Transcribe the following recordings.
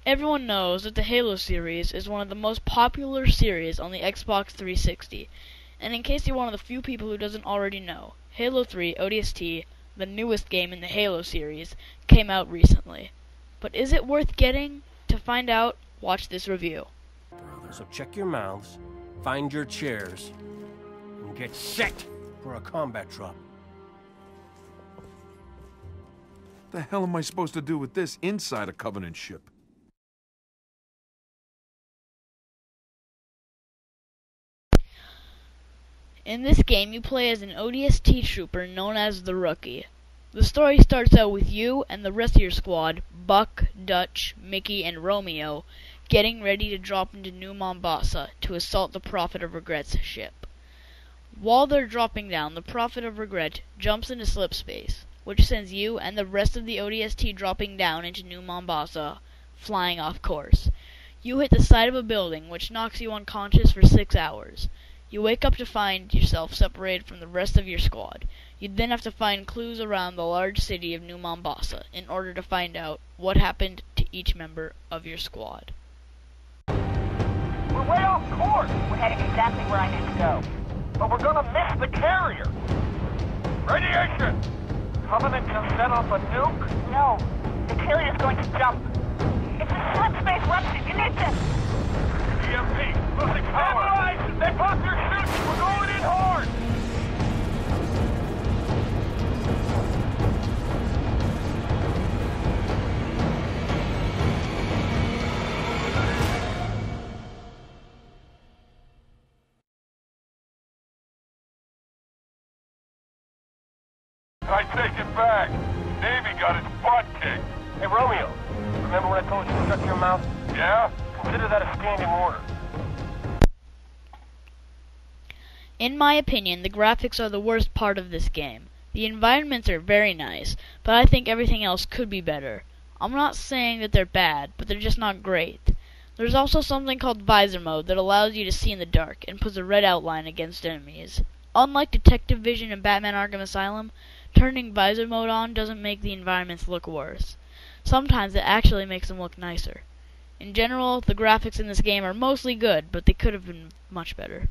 Everyone knows that the Halo series is one of the most popular series on the Xbox 360, and in case you're one of the few people who doesn't already know, Halo 3 ODST, the newest game in the Halo series, came out recently. But is it worth getting? To find out, watch this review. So check your mouths, find your chairs, and get set for a combat drop. The hell am I supposed to do with this inside a Covenant ship? In this game, you play as an ODST trooper known as the Rookie. The story starts out with you and the rest of your squad, Buck, Dutch, Mickey, and Romeo, getting ready to drop into New Mombasa to assault the Prophet of Regret's ship. While they're dropping down, the Prophet of Regret jumps into slipspace, which sends you and the rest of the ODST dropping down into New Mombasa, flying off course. You hit the side of a building, which knocks you unconscious for 6 hours. You wake up to find yourself separated from the rest of your squad. You then have to find clues around the large city of New Mombasa in order to find out what happened to each member of your squad. We're way off course. We're heading exactly where I need to go. But we're gonna miss the carrier. Radiation! Covenant just set off a nuke? No. The carrier's going to jump. It's a slipspace rupture. You need this. EMP! Losing power! Stabilize! They blocked their chutes! We're going in hard! I take it back. Navy got its butt kicked. Hey, Romeo. Remember when I told you to shut your mouth? Yeah? Consider that a standing order. In my opinion, the graphics are the worst part of this game. The environments are very nice, but I think everything else could be better. I'm not saying that they're bad, but they're just not great. There's also something called visor mode that allows you to see in the dark and puts a red outline against enemies. Unlike Detective Vision and Batman Arkham Asylum, turning visor mode on doesn't make the environments look worse. Sometimes it actually makes them look nicer. In general, the graphics in this game are mostly good, but they could have been much better.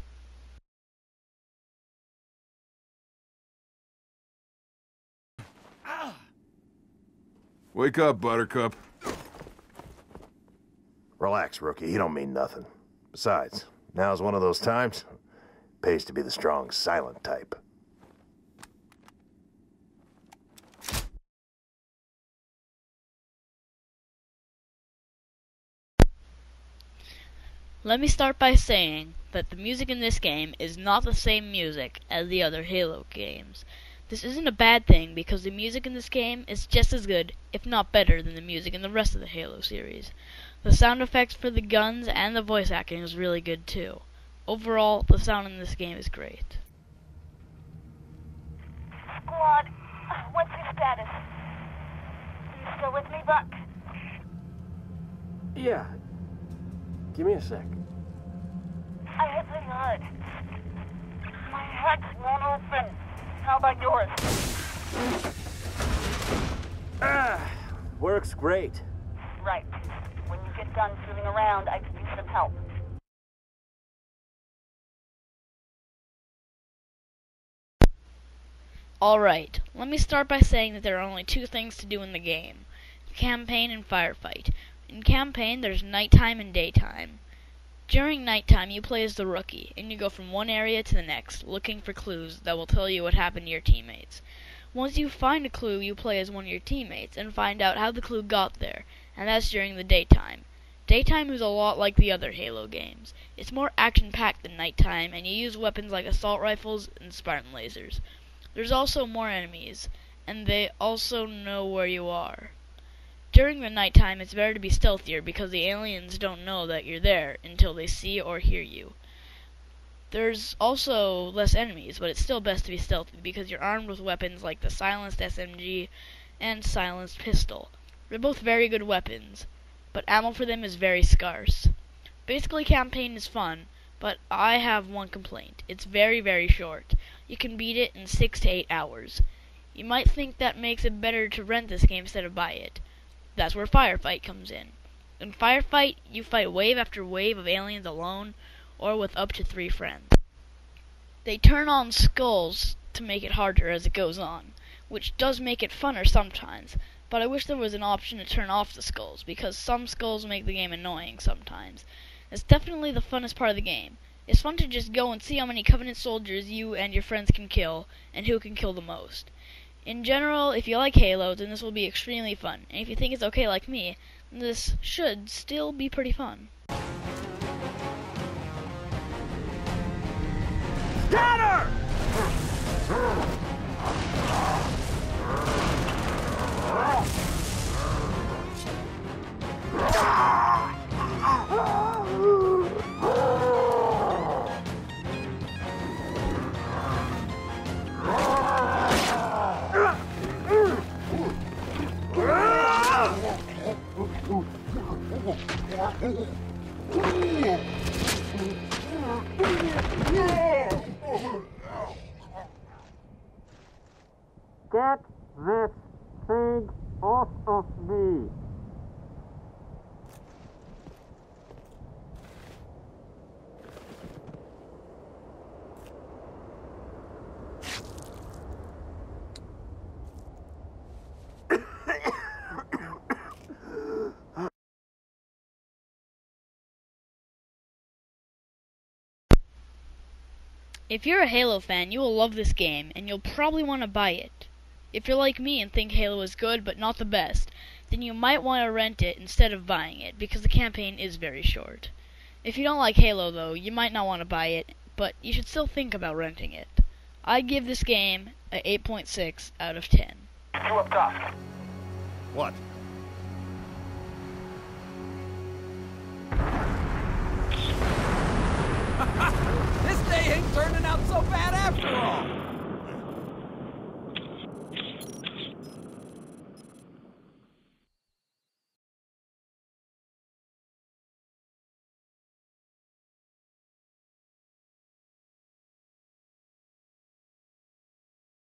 Wake up, Buttercup. Relax, rookie. He don't mean nothing. Besides, now's one of those times. Pays to be the strong, silent type. Let me start by saying that the music in this game is not the same music as the other Halo games. This isn't a bad thing because the music in this game is just as good, if not better, than the music in the rest of the Halo series. The sound effects for the guns and the voice acting is really good too. Overall, the sound in this game is great. Squad, what's your status? Are you still with me, Buck? Yeah. Give me a sec. I hit pretty hard. My heart won't open. How about yours? Works great. Right. When you get done fooling around, I could use some help. Alright, let me start by saying that there are only two things to do in the game: campaign and firefight. In campaign, there's nighttime and daytime. During nighttime, you play as the Rookie, and you go from one area to the next, looking for clues that will tell you what happened to your teammates. Once you find a clue, you play as one of your teammates, and find out how the clue got there, and that's during the daytime. Daytime is a lot like the other Halo games. It's more action-packed than nighttime, and you use weapons like assault rifles and Spartan lasers. There's also more enemies, and they also know where you are. During the nighttime, it's better to be stealthier because the aliens don't know that you're there until they see or hear you. There's also less enemies, but it's still best to be stealthy because you're armed with weapons like the silenced SMG and silenced pistol. They're both very good weapons, but ammo for them is very scarce. Basically, campaign is fun, but I have one complaint. It's very, very short. You can beat it in 6 to 8 hours. You might think that makes it better to rent this game instead of buy it. That's where Firefight comes in. In Firefight, you fight wave after wave of aliens alone, or with up to 3 friends. They turn on skulls to make it harder as it goes on, which does make it funner sometimes, but I wish there was an option to turn off the skulls, because some skulls make the game annoying sometimes. It's definitely the funnest part of the game. It's fun to just go and see how many Covenant soldiers you and your friends can kill, and who can kill the most. In general, if you like Halo, then this will be extremely fun, and if you think it's okay like me, then this should still be pretty fun. Scatter! Get this thing off of me! If you're a Halo fan, you will love this game, and you'll probably want to buy it. If you're like me and think Halo is good but not the best, then you might want to rent it instead of buying it, because the campaign is very short. If you don't like Halo though, you might not want to buy it, but you should still think about renting it. I'd give this game a 8.6 out of 10. You up top. What? This day ain't turning out so bad